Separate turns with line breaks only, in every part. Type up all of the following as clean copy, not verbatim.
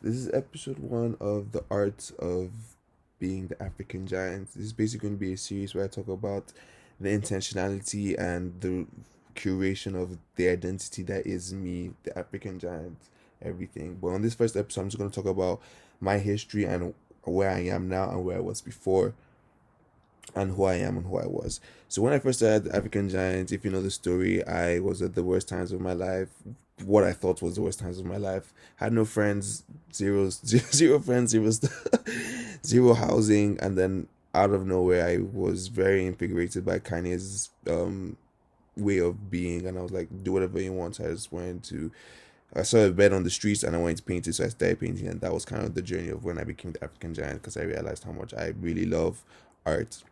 This is episode one of the art of being the African giant. This is basically going to be a series where I talk about the intentionality and the curation of the identity that is me, the African giant, everything. But on this first episode, I'm just going to talk about my history and where I am now and where I was before and who I am and who I was. So when I first started African Giant, if you know the story, I was at the worst times of my life. What I thought was the worst times of my life. Had no friends, zero friends, zero housing, and then out of nowhere, I was very invigorated by Kanye's way of being, and I was like, do whatever you want. So I just went to. I saw a bed on the streets and I wanted to paint it, so I started painting, and that was kind of the journey of when I became the African Giant because I realized how much I really love art.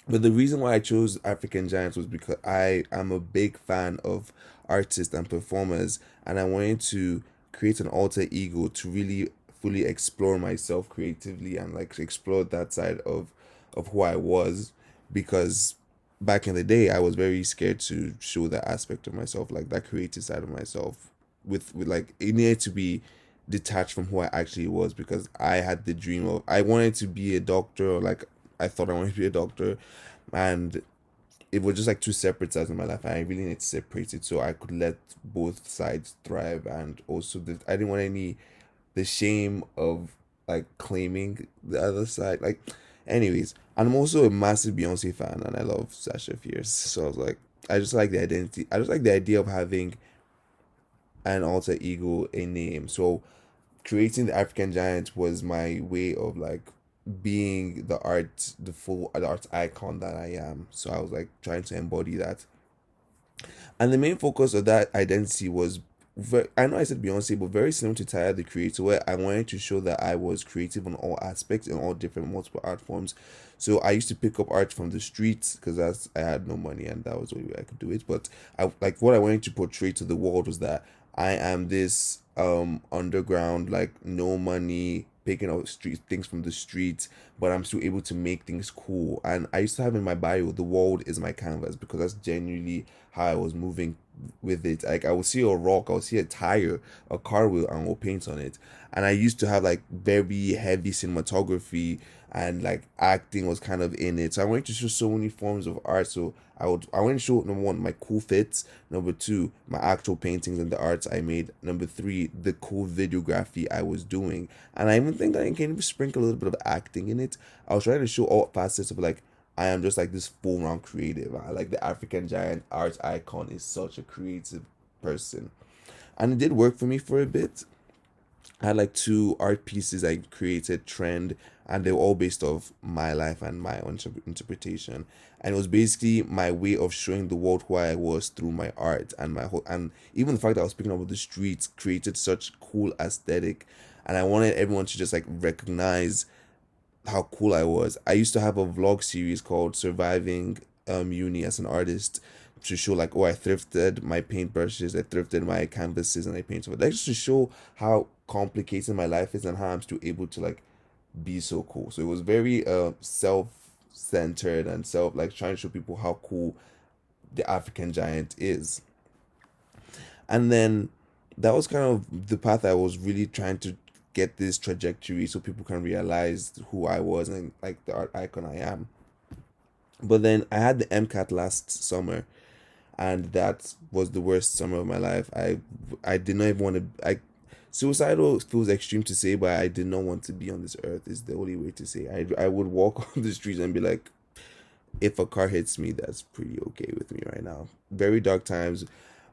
But the reason why I chose African Giants was because I am a big fan of artists and performers, and I wanted to create an alter ego to really fully explore myself creatively and like explore that side of who I was, because back in the day I was very scared to show that aspect of myself, like that creative side of myself, with like it needed to be detached from who I actually was, because I had the dream of I wanted to be a doctor, or like I thought I wanted to be a doctor, and it was just like two separate sides of my life. I really need to separate it so I could let both sides thrive, and also I didn't want any the shame of like claiming the other side. Like, anyways, and I'm also a massive Beyonce fan, and I love Sasha Fierce. So I was like, I just like the identity. I just like the idea of having an alter ego, a name. So creating the African Giant was my way of like being the art, the art icon that I am. So I was like trying to embody that. And the main focus of that identity was I know I said Beyonce, but very similar to Tyler the Creator, where I wanted to show that I was creative on all aspects in all different multiple art forms. So I used to pick up art from the streets because I had no money and that was the only way I could do it. But I like what I wanted to portray to the world was that I am this underground, like no money, picking out street things from the streets, but I'm still able to make things cool. And I used to have in my bio, the world is my canvas, because that's genuinely how I was moving with it. Like I would see a rock, I would see a tire, a car wheel, and we'll paint on it. And I used to have like very heavy cinematography, and like acting was kind of in it. So I wanted to show so many forms of art. So I wanted to show number one, my cool fits, number two, my actual paintings and the arts I made, number three, the cool videography I was doing. And I even think I can even sprinkle a little bit of acting in it. I was trying to show all facets of like I am just like this full round creative. I like the African giant art icon is such a creative person. And it did work for me for a bit. I had like two art pieces I created, trend, and they were all based off my life and my own interpretation. And it was basically my way of showing the world who I was through my art, and my whole, and even the fact that I was picking up with the streets created such cool aesthetic, and I wanted everyone to just like recognize how cool I was. I used to have a vlog series called Surviving Uni as an Artist, to show like, oh, I thrifted my paintbrushes, I thrifted my canvases, and I painted with like just to show how complicated my life is and how I'm still able to like be so cool. So it was very self centered and self like trying to show people how cool the African giant is. And then that was kind of the path I was really trying to get this trajectory so people can realize who I was and like the art icon I am. But then I had the MCAT last summer, and that was the worst summer of my life. I did not even want to. I Suicidal feels extreme to say, but I did not want to be on this earth. Is the only way to say. I would walk on the streets and be like, if a car hits me, that's pretty okay with me right now. Very dark times,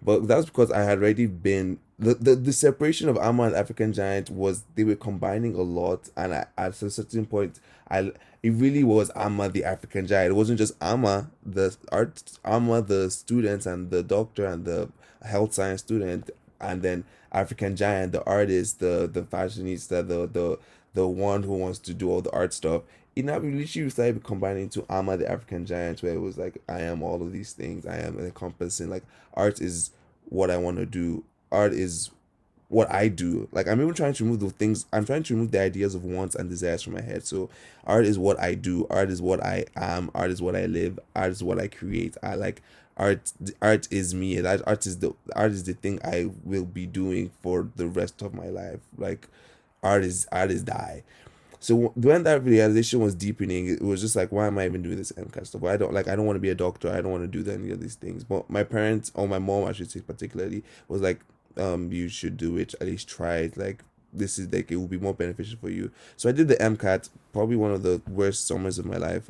but that's because I had already been the separation of Amma and African Giant was they were combining a lot, and at a certain point, I it really was Amma the African Giant. It wasn't just Amma the art, Amma the student and the doctor and the health science student, and then African Giant the artist, the fashionista, the one who wants to do all the art stuff. It now we literally started combining to Amma the African Giant, where it was like I am all of these things. I am encompassing like art is what I want to do. Art is what I do. Like I'm even trying to remove the things. I'm trying to remove the ideas of wants and desires from my head. So art is what I do. Art is what I am. Art is what I live. Art is what I create. I like art. Art is me. That art is the thing I will be doing for the rest of my life. Like artists die. So when that realization was deepening, it was just like, why am I even doing this MCAT stuff? I don't want to be a doctor. I don't want to do any of these things. But my parents, or my mom, I should say particularly, was like, you should do it. At least try it. Like this is like it will be more beneficial for you. So I did the MCAT, probably one of the worst summers of my life.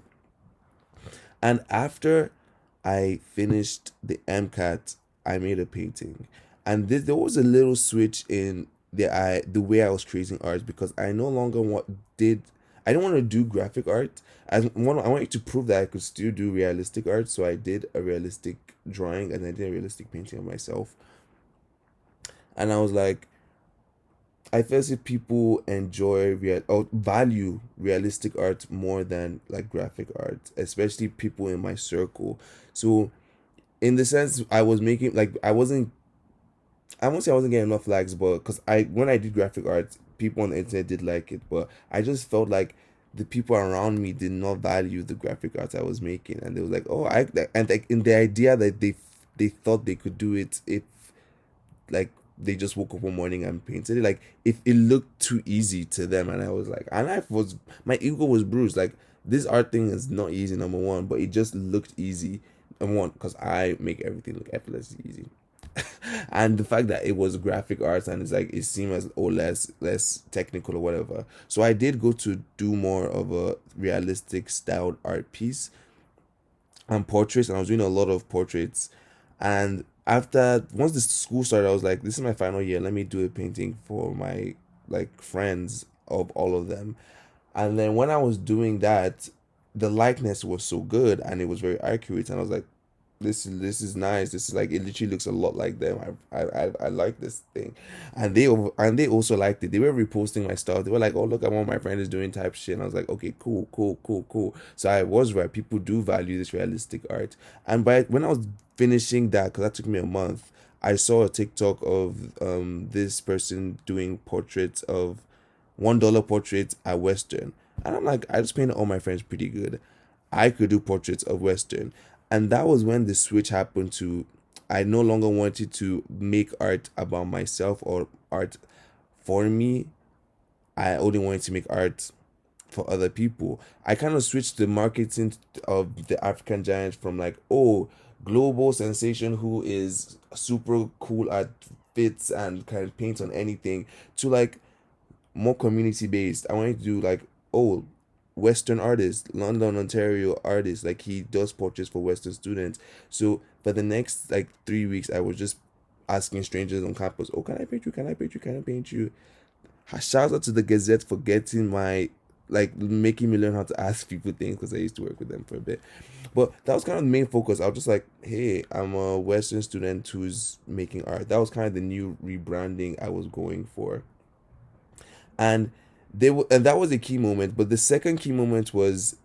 And after I finished the MCAT, I made a painting. And there was a little switch in the way I was creating art, because I no longer did I don't want to do graphic art. I wanted to prove that I could still do realistic art, so I did a realistic drawing and I did a realistic painting of myself. And I was like, I feel as if people enjoy real or value realistic art more than like graphic art, especially people in my circle. So in the sense, I was making like I won't say I wasn't getting enough likes, but because I when I did graphic art, people on the internet did like it, but I just felt like the people around me did not value the graphic art I was making, and they was like, oh, and like in the idea that they thought they could do it if like they just woke up one morning and painted it, like if it looked too easy to them, and I was like, and I was my ego was bruised, like this art thing is not easy, number one, but it just looked easy, number one, because I make everything look effortlessly easy. And the fact that it was graphic arts and it's like it seemed as or less technical or whatever, so I did go to do more of a realistic styled art piece and portraits, and I was doing a lot of portraits. And after once the school started, I was like, this is my final year, let me do a painting for my like friends of all of them. And then when I was doing that, the likeness was so good and it was very accurate, and I was like, this is nice. This is like it literally looks a lot like them. I like this thing, and they also liked it. They were reposting my stuff. They were like, oh look at what my friend is doing type shit. And I was like, okay, cool, cool, cool, cool. So I was right. People do value this realistic art. And by when I was finishing that, because that took me a month, I saw a TikTok of this person doing portraits of $1 portraits at Western. And I'm like, I just painted all my friends pretty good. I could do portraits of Western. And that was when the switch happened to I no longer wanted to make art about myself or art for me. I only wanted to make art for other people. I kind of switched the marketing of the African Giant from like, oh, global sensation who is super cool at fits and can paint on anything, to like more community based. I wanted to do like, oh, Western artist, London, Ontario artist. Like he does portraits for Western students. So for the next like 3 weeks, I was just asking strangers on campus, oh, can I paint you? Can I paint you? Can I paint you? Shout out to the Gazette for getting my like making me learn how to ask people things, because I used to work with them for a bit. But that was kind of the main focus. I was just like, hey, I'm a Western student who's making art. That was kind of the new rebranding I was going for. And and that was a key moment. But the second key moment was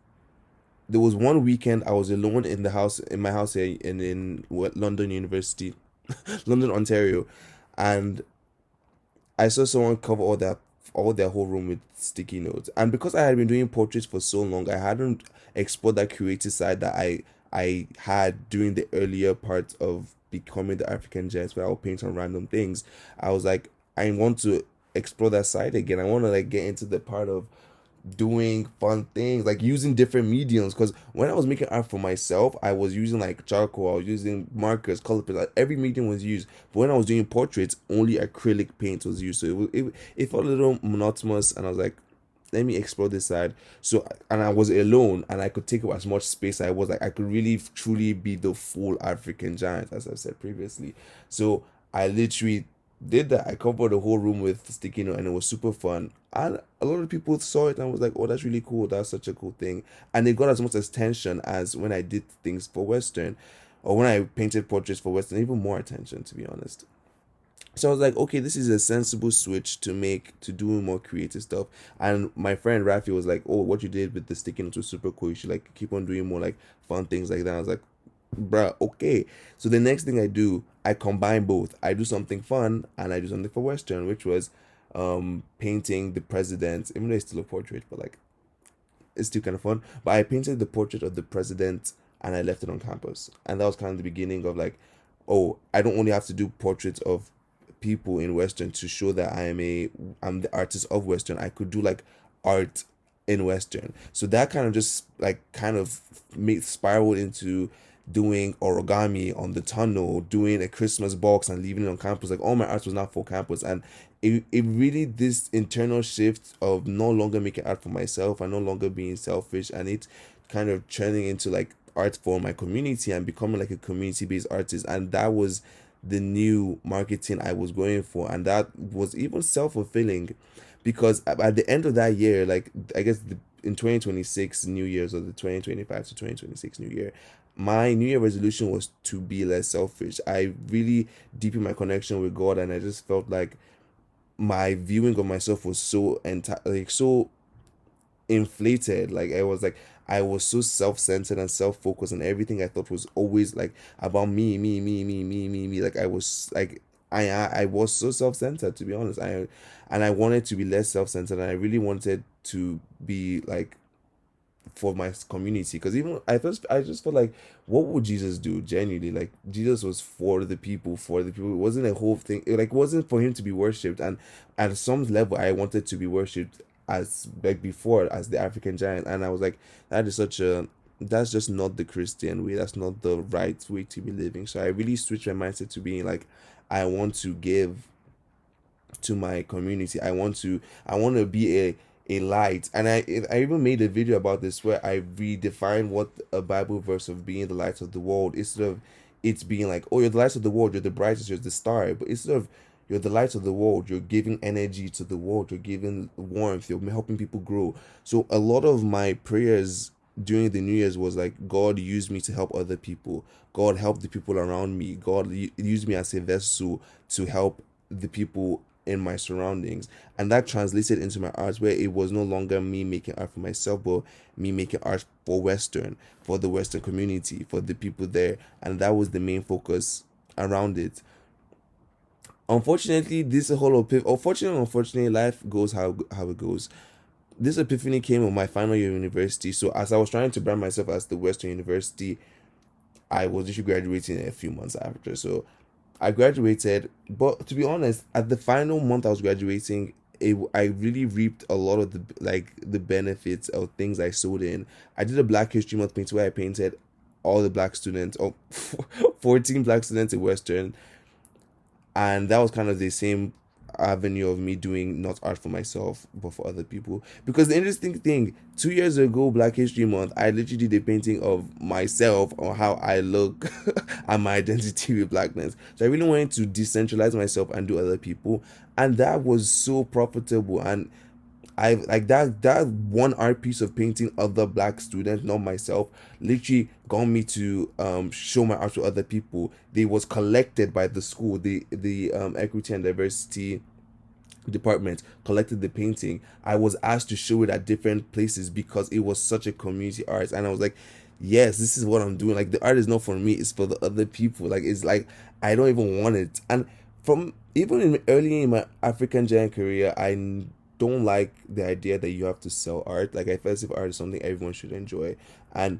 there was one weekend I was alone in the house in my house here in London University, London, Ontario, and I saw someone cover all their whole room with sticky notes. And because I had been doing portraits for so long, I hadn't explored that creative side that I had during the earlier parts of becoming the African Giants, where I would paint on random things. I was like, I want to explore that side again. I want to like get into the part of doing fun things, like using different mediums, because when I was making art for myself, I was using like charcoal, I was using markers, color pens, like every medium was used. But when I was doing portraits, only acrylic paint was used, so it felt a little monotonous, and I was like, let me explore this side. So, and I was alone and I could take up as much space I was, like I could really truly be the full African Giant, as I've said previously. So I literally did that. I covered the whole room with sticky note, and it was super fun. And a lot of people saw it and was like, "Oh, that's really cool. That's such a cool thing." And it got as much attention as when I did things for Western, or when I painted portraits for Western, even more attention, to be honest. So I was like, okay, this is a sensible switch to make to do more creative stuff. And my friend Rafi was like, oh, what you did with the sticky notes was super cool. You should like keep on doing more like fun things like that. I was like, bruh, okay. So the next thing I do, I combine both. I do something fun and I do something for Western, which was painting the president, even though it's still a portrait, but like it's still kind of fun. But I painted the portrait of the president and I left it on campus. And that was kind of the beginning of like, oh, I don't only have to do portraits of people in Western to show that I'm the artist of Western. I could do like art in Western. So that kind of just like kind of made spiraled into doing origami on the tunnel, doing a Christmas box and leaving it on campus. Like all my art was not for campus. And it really this internal shift of no longer making art for myself and no longer being selfish, and it kind of turning into like art for my community and becoming like a community based artist. And that was the new marketing I was going for, and that was even self-fulfilling because at the end of that year, like I guess in 2026 New Year's, or the 2025 to 2026 New Year, my New Year resolution was to be less selfish. I really deepened my connection with God, and I just felt like my viewing of myself was so like so inflated. Like I was so self-centered and self-focused, and everything I thought was always like about me. Like I was like I was so self-centered, to be honest. I wanted to be less self-centered, and I really wanted to be like for my community, because even I just felt like, what would Jesus do genuinely? Like Jesus was for the people. It wasn't a whole thing, like it wasn't for him to be worshipped. And at some level I wanted to be worshipped as like before as the African giant. And I was like, that is such a that's just not the Christian way. That's not the right way to be living. So I really switched my mindset to being like, I want to give to my community. I want to be a light. And I even made a video about this where I redefined what a Bible verse of being the light of the world, instead of it's being like, oh, you're the light of the world, you're the brightest, you're the star. But instead of you're the light of the world, you're giving energy to the world, you're giving warmth, you're helping people grow. So a lot of my prayers during the New Year's was like, God use me to help other people. God help the people around me. God use me as a vessel to help the people in my surroundings. And that translated into my art, where it was no longer me making art for myself, but me making art for for the Western community, for the people there. And that was the main focus around it. Unfortunately, this whole unfortunately, life goes how it goes. This epiphany came on my final year of university. So as I was trying to brand myself as the Western University, I was actually graduating a few months after. So I graduated, but to be honest, at the final month I was graduating, I really reaped a lot of the benefits of things I sowed in. I did a Black History Month paint where I painted all the black students, 14 black students in Western, and that was kind of the same avenue of me doing not art for myself but for other people. Because the interesting thing, 2 years ago, Black History Month, I literally did a painting of myself on how I look and my identity with blackness. So I really wanted to decentralize myself and do other people, and that was so profitable. And I like that one art piece of painting other black students, not myself, literally got me to show my art to other people. They was collected by the school, the equity and diversity department collected the painting. I was asked to show it at different places because it was such a community art, and I was like, yes, this is what I'm doing. Like the art is not for me, it's for the other people. Like it's like I don't even want it. And from even early in my African giant career, don't like the idea that you have to sell art. Like I felt as if art is something everyone should enjoy. And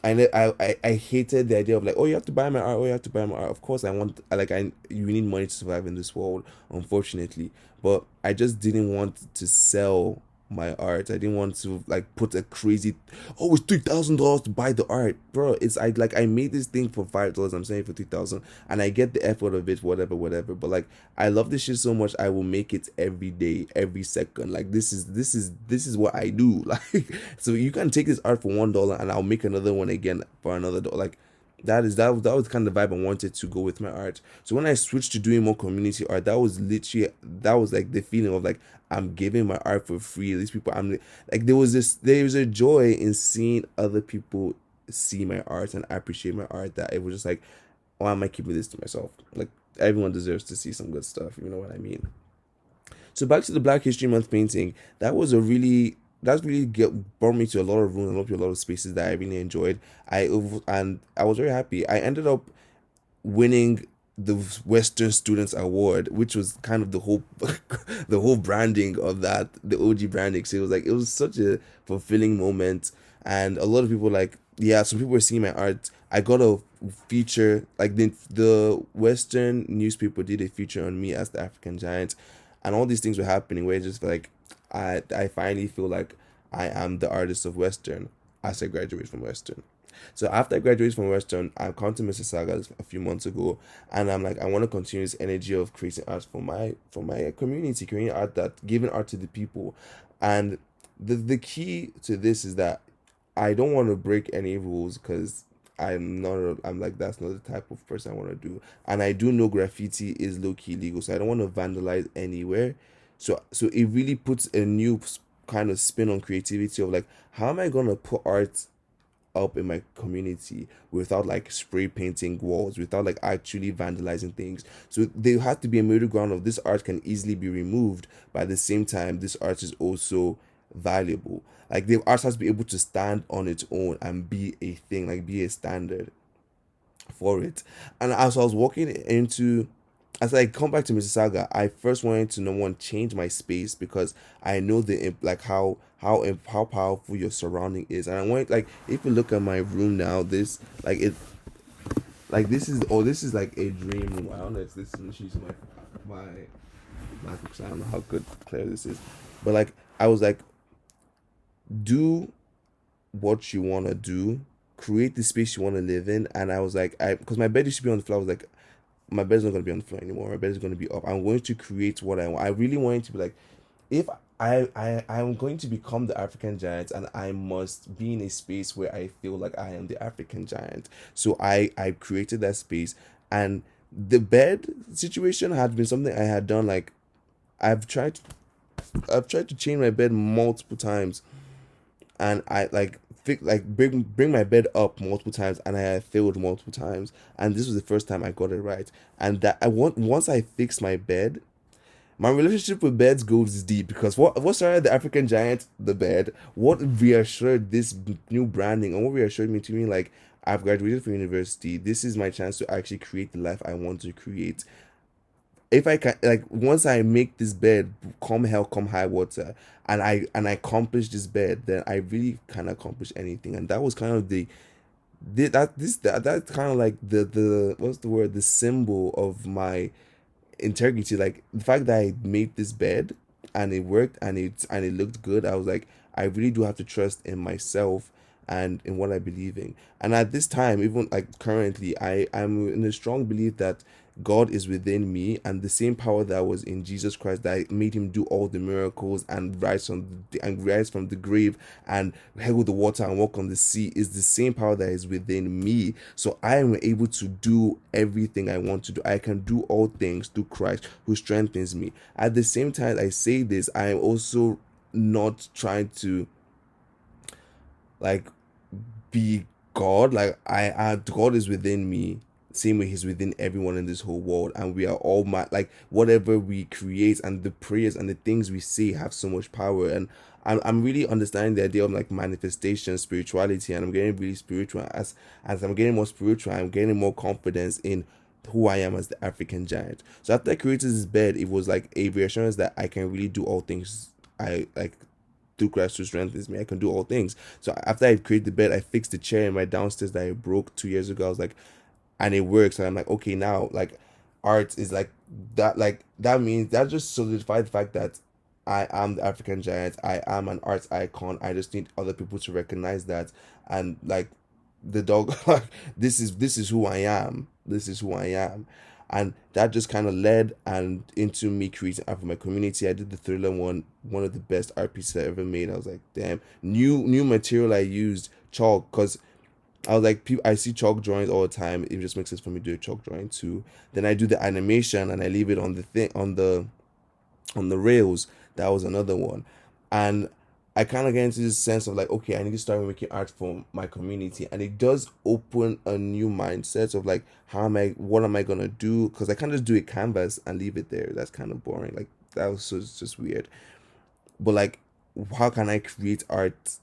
I hated the idea of like, oh, you have to buy my art, oh, you have to buy my art. Of course I want, like, you need money to survive in this world, unfortunately. But I just didn't want to sell my art. I didn't want to like put a crazy, oh, it's $3,000 to buy the art, bro. It's I made this thing for $5. I'm saying for 3,000, and I get the effort of it, whatever. But like, I love this shit so much, I will make it every day, every second. Like this is what I do. Like, so you can take this art for $1, and I'll make another one again for another dollar. Like, that was kind of the vibe I wanted to go with my art. So when I switched to doing more community art, that was like the feeling of like, I'm giving my art for free. These people, I'm like, there was a joy in seeing other people see my art and appreciate my art, that it was just like, why am I keeping this to myself? Like, everyone deserves to see some good stuff, you know what I mean? So back to the Black History Month painting, that's really brought me to a lot of rooms and up to a lot of spaces that I really enjoyed. And I was very happy. I ended up winning the Western Students Award, which was kind of the whole the whole branding of that, the OG branding. So it was such a fulfilling moment. And a lot of people, like, yeah, some people were seeing my art. I got a feature, like the Western newspaper did a feature on me as the African giant, and all these things were happening where it's just like I finally feel like I am the artist of Western as I graduate from Western. So after I graduated from Western, I come to Mississauga a few months ago, and I'm like, I want to continue this energy of creating art for my community, creating art that giving art to the people, and the key to this is that I don't want to break any rules because I'm like that's not the type of person I want to do, and I do know graffiti is low key legal, so I don't want to vandalize anywhere. So it really puts a new kind of spin on creativity of like, how am I gonna put art up in my community without like spray painting walls, without like actually vandalizing things. So there has to be a middle ground of this art can easily be removed, but at the same time, this art is also valuable. Like the art has to be able to stand on its own and be a thing, like be a standard for it. And as I was walking into, as I come back to Mississauga, I first wanted to number one change my space because I know like how powerful your surrounding is, and I want like if you look at my room now, this like it like this is like a dream room. I don't know if this is using my MacBook. I don't know how good clear this is, but like I was like, do what you want to do, create the space you want to live in, and I was like, I because my bed used to be on the floor. I was like, my bed's not gonna be on the floor anymore. My bed is gonna be up. I'm going to create what I want. I really want it to be like, if I'm going to become the African giant, and I must be in a space where I feel like I am the African giant. So I created that space, and the bed situation had been something I had done. Like I've tried I've tried to change my bed multiple times, and I like bring my bed up multiple times, and I have failed multiple times, and this was the first time I got it right. And that I want once I fix my bed, my relationship with beds goes deep because what started the African giant, the bed, what reassured this new branding, and what reassured me to me like, I've graduated from university, this is my chance to actually create the life I want to create. If I can, like, once I make this bed, come hell come high water, and I accomplish this bed, then I really can accomplish anything. And that was kind of that's kind of like the what's the word, the symbol of my integrity. Like the fact that I made this bed and it worked, and it looked good, I was like, I really do have to trust in myself and in what I believe in. And at this time, even like currently, I'm in a strong belief that God is within me, and the same power that was in Jesus Christ that made him do all the miracles and rise from the grave and heal the water and walk on the sea is the same power that is within me. So I am able to do everything I want to do. I can do all things through Christ who strengthens me. At the same time I say this, I am also not trying to like be God. Like God is within me, same way he's within everyone in this whole world, and we are all like whatever we create and the prayers and the things we say have so much power. And I'm really understanding the idea of like manifestation, spirituality, and I'm getting really spiritual. As I'm getting more spiritual, I'm getting more confidence in who I am as the African giant. So after I created this bed, it was like a reassurance that I can really do all things. I like through Christ who strengthens me, I can do all things. So after I created the bed, I fixed the chair in my downstairs that I broke 2 years ago. I was like, and it works. And I'm like, okay, now like art is like that. Like that means that just solidified the fact that I am the African giant. I am an arts icon. I just need other people to recognize that. And like the dog, like this is who I am. This is who I am. And that just kind of led and into me creating art for my community. I did the Thriller one of the best art pieces I ever made. I was like, damn, new material I used, chalk, because I was like, I see chalk drawings all the time. It just makes sense for me to do a chalk drawing too. Then I do the animation and I leave it on the thing on the rails. That was another one, and I kind of get into this sense of like, okay, I need to start making art for my community, and it does open a new mindset of like, what am I gonna do? Because I can't just do a canvas and leave it there. That's kind of boring. Like that was just weird. But like, how can I create art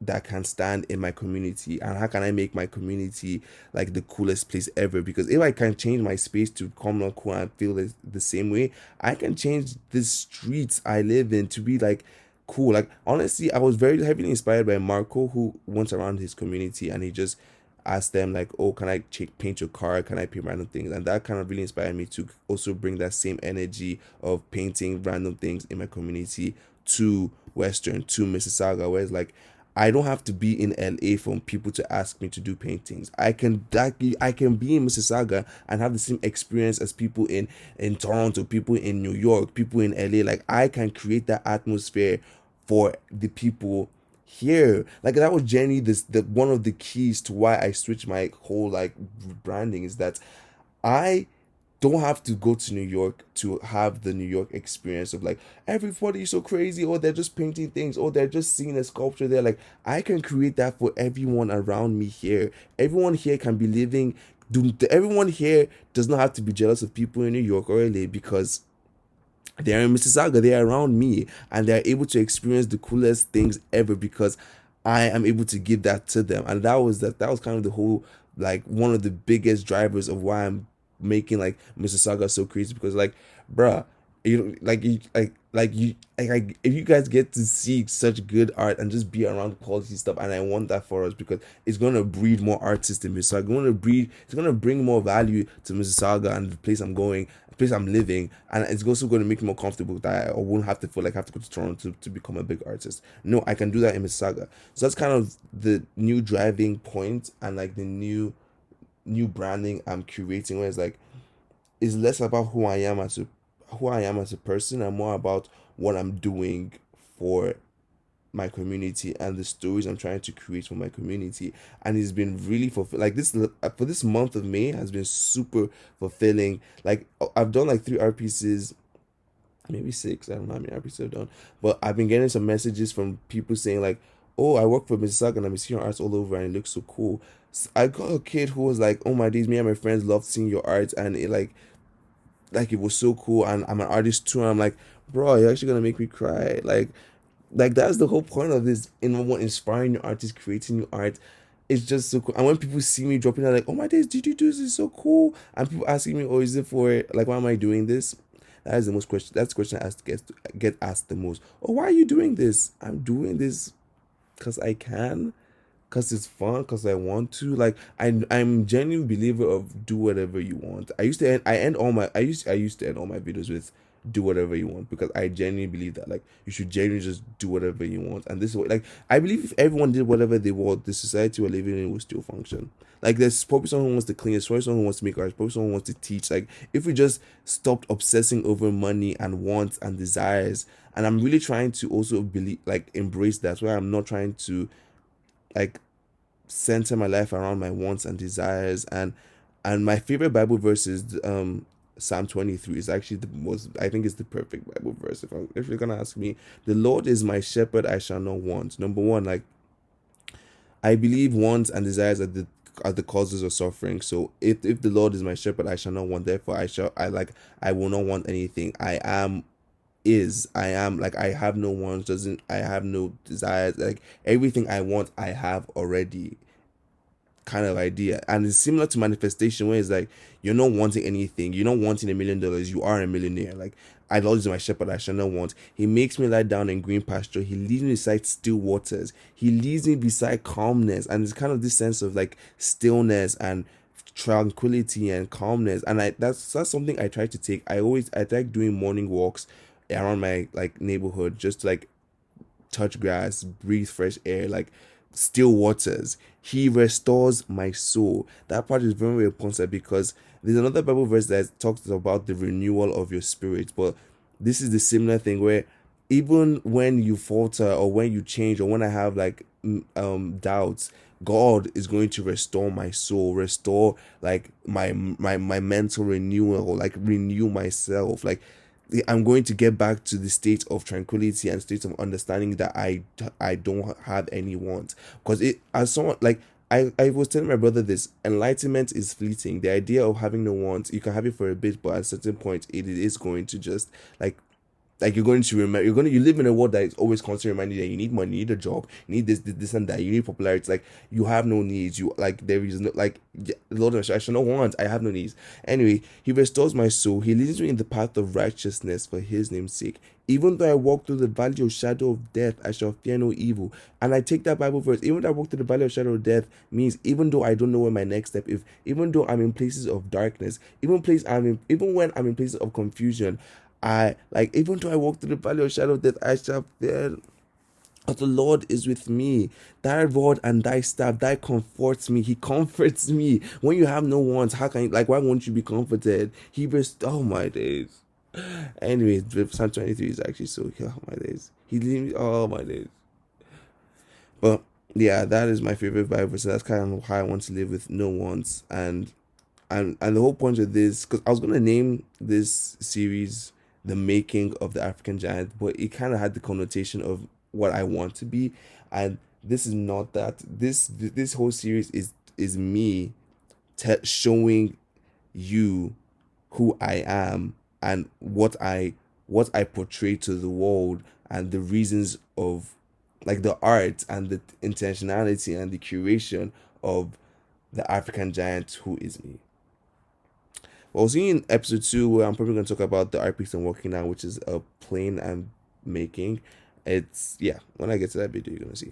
that can stand in my community, and how can I make my community like the coolest place ever? Because if I can change my space to come on cool and feel the same way, I can change the streets I live in to be like cool. Like honestly, I was very heavily inspired by Marco, who went around his community and he just ask them like, oh, can I paint your car? Can I paint random things? And that kind of really inspired me to also bring that same energy of painting random things in my community to Western, to Mississauga, where it's like I don't have to be in LA for people to ask me to do paintings. I can be in Mississauga and have the same experience as people in Toronto, people in New York, people in LA. Like I can create that atmosphere for the people here. Like that was genuinely this the one of the keys to why I switched my whole like branding is that I don't have to go to New York to have the New York experience of like everybody's so crazy, or they're just painting things, or they're just seeing a sculpture there. Like I can create that for everyone around me here. Everyone here can be living. Everyone here does not have to be jealous of people in New York or LA because they're in Mississauga, they're around me, and they're able to experience the coolest things ever because I am able to give that to them. And that was kind of the whole like one of the biggest drivers of why I'm making like Mississauga so crazy because like bruh, if you guys get to see such good art and just be around quality stuff, and I want that for us because it's gonna breed more artists in Mississauga. It's gonna bring more value to Mississauga and the place I'm going, the place I'm living, and it's also gonna make me more comfortable that I won't have to feel like I have to go to Toronto to become a big artist. No, I can do that in Mississauga. So that's kind of the new driving point and like the new branding I'm curating, where it's like it's less about who I am as a person and more about what I'm doing for my community and the stories I'm trying to create for my community. And it's been really like this for this month of May has been super fulfilling. Like I've done like 3 art pieces, maybe 6. I don't know how many art pieces I've done, but I've been getting some messages from people saying like, "Oh, I work for Mississauga and I'm seeing your arts all over and it looks so cool." I got a kid who was like, "Oh my days, me and my friends loved seeing your art and it like it was so cool and I'm an artist too." And I'm like, bro, you're actually gonna make me cry. Like that's the whole point of this in one inspiring new artists, creating new art. It's just so cool. And when people see me dropping out like, oh my days, did you do this? It's so cool. And people asking me, oh, is it for like why am I doing this? That is the most question. That's the question I ask get asked the most. Oh, why are you doing this? I'm doing this because I can, because it's fun, because I want to. Like I'm genuine believer of do whatever you want. I used to end all my videos with do whatever you want because I genuinely believe that like you should genuinely just do whatever you want. And this is what like I believe if everyone did whatever they want, the society we're living in will still function. Like there's probably someone who wants to clean, there's probably someone who wants to make art, probably someone who wants to teach. Like if we just stopped obsessing over money and wants and desires, and I'm really trying to also believe like embrace that where I'm not trying to like center my life around my wants and desires. And my favorite Bible verse is Psalm 23 is actually the most, I think it's the perfect Bible verse. If you're gonna ask me, the Lord is my shepherd, I shall not want. Number one, like I believe wants and desires are the causes of suffering. So if the Lord is my shepherd, I shall not want. Therefore, I will not want anything. I am like I have no wants. Doesn't I have no desires? Like everything I want, I have already kind of idea. And it's similar to manifestation where it's like you're not wanting anything, you're not wanting $1 million, you are a millionaire. Like I Lord is my shepherd, I shall not want. He makes me lie down in green pasture, he leads me beside still waters, he leads me beside calmness. And it's kind of this sense of like stillness and tranquility and calmness. And that's something I try to take. I like doing morning walks around my like neighborhood just to like touch grass, breathe fresh air, like still waters. He restores my soul. That part is very, very important because there's another Bible verse that talks about the renewal of your spirit. But this is the similar thing where even when you falter or when you change or when I have like doubts, God is going to restore my soul, restore like my mental renewal, like renew myself. Like I'm going to get back to the state of tranquility and state of understanding that I don't have any want. Because it as someone like I was telling my brother this, enlightenment is fleeting. The idea of having no want, you can have it for a bit, but at a certain point it is going to just like Like you're going to remember, you live in a world that is always constantly reminding you that you need money, you need a job, you need this and that, you need popularity. Like you have no needs. You like there is no like Lord, I shall not want. I have no needs. Anyway, He restores my soul. He leads me in the path of righteousness for His name's sake. Even though I walk through the valley of shadow of death, I shall fear no evil. And I take that Bible verse. Even though I walk through the valley of shadow of death means even though I don't know where my next step is, even though I'm in places of darkness, even when I'm in places of confusion, I like even though I walk through the valley of shadow of death, I shall fear. But the Lord is with me. Thy rod and thy staff, thy comforts me. He comforts me. When you have no wants, how can you like? Why won't you be comforted? Oh my days. Anyways, Psalm 23 is actually so. Oh my days. He leaves me. Oh my days. But yeah, that is my favorite Bible. So that's kind of how I want to live with no wants. And the whole point of this, because I was gonna name this series "The Making of the African Giant," but it kind of had the connotation of what I want to be, and this is not that. This whole series is me showing you who I am and what I portray to the world and the reasons of like the art and the intentionality and the curation of the African giant who is me. Well, see you in episode 2 where I'm probably going to talk about the art piece I'm working on, which is a plane I'm making. It's, yeah, when I get to that video, you're going to see.